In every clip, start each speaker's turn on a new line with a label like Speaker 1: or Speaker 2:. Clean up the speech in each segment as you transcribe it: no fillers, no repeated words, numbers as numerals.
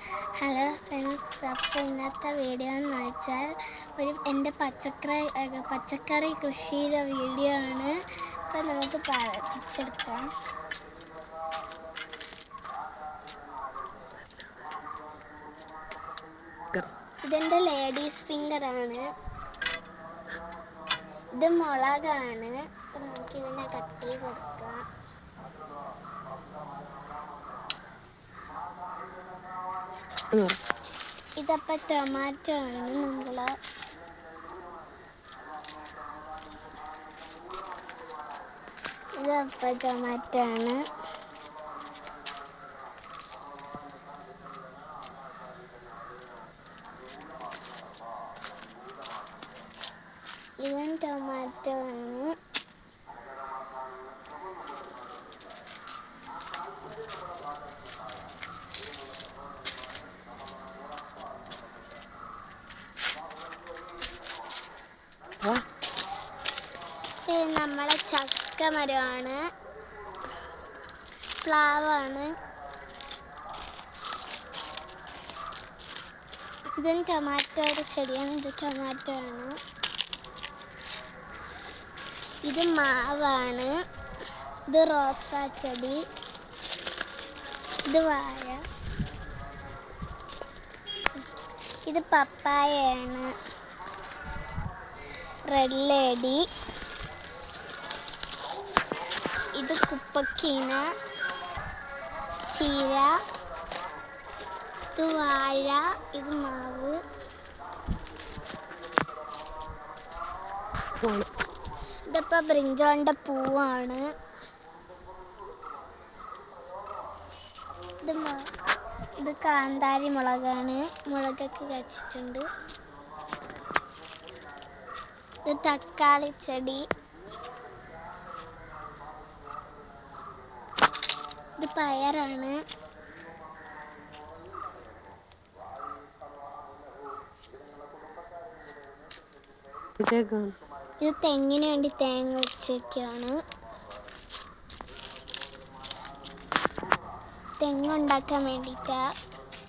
Speaker 1: Hello friends, അപ്പോൾ ഇന്നത്തെ video എന്ന് വെച്ചാൽ എൻ്റെ പച്ചക്കറി കൃഷിയുടെ വീഡിയോ ആണ്. അപ്പോൾ നമുക്ക് പിടിച്ചെടുക്കാം. ഇതെൻ്റെ ലേഡീസ് ഫിംഗറാണ്. ഇത് മുളകാണ്. അപ്പോൾ നമുക്ക് ഇതിനെ കട്ട് ചെയ്ത് കൊടുക്കാം. ഇതപ്പോൾ ടൊമാറ്റോ ആണ്. ഇതപ്പോൾ ടൊമാറ്റോ ആണ്. ഇതും ടൊമാറ്റോ ആണ്. നമ്മളെ ചക്ക മരമാണ്, പ്ലാവാണ്. ഇതും ടൊമാറ്റോയുടെ ചെടിയാണ്. ഇത് ടൊമാറ്റോ ആണ്. ഇത് മാവാണ്. ഇത് റോസാ ചെടി. ഇത് വാഴ. ഇത് പപ്പായയാണ്. Red lady. ഇത് കുപ്പക്കീന, ചീര. ഇത് വാഴ. ഇത് മാവ്. ഇതിപ്പോൾ ബ്രിഞ്ചോളിൻ്റെ പൂവാണ്. ഇത് കാന്താരി മുളകാണ്. മുളകൊക്കെ വെച്ചിട്ടുണ്ട്. ഇത് തക്കാളി ചെടി. ഇത് പയറാണ്. ഇത് തെങ്ങിന് വേണ്ടി തേങ്ങ വെച്ചൊക്കെയാണ്. തെങ്ങുണ്ടാക്കാൻ വേണ്ടിയിട്ടാ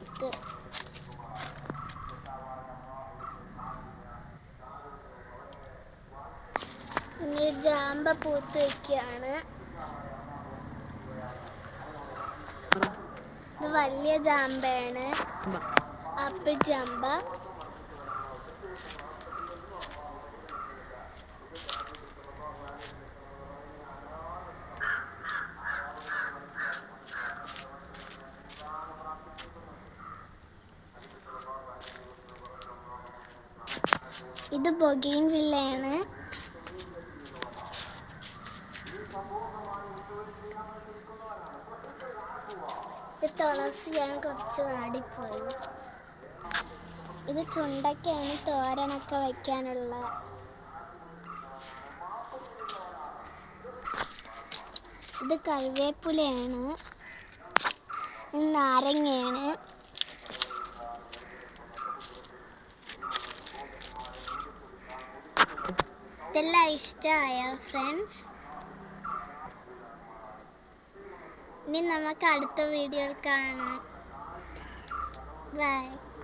Speaker 1: ഇത്. ഇനി ജാമ്പ പൂത്ത് വയ്ക്കുകയാണ്. ഇത് വലിയ ജാമ്പയാണ്, ആപ്പിൾ ജാമ്പ. ഇത് ബൊഗെയിൻവില്ലയാണ്. ഇത് തുളസിയാണ്, കുറച്ച് വാടിപ്പോയി. ഇത് ചുണ്ടക്കയാണ്, തോരനൊക്കെ വയ്ക്കാനുള്ള. ഇത് കറിവേപ്പിലയാണ്. ഇത് നാരങ്ങയാണ്. ഇതെല്ലാം ഇഷ്ടമായോ ഫ്രണ്ട്സ്? ഇനി നമുക്ക് അടുത്ത വീഡിയോയിൽ കാണാം. ബൈ.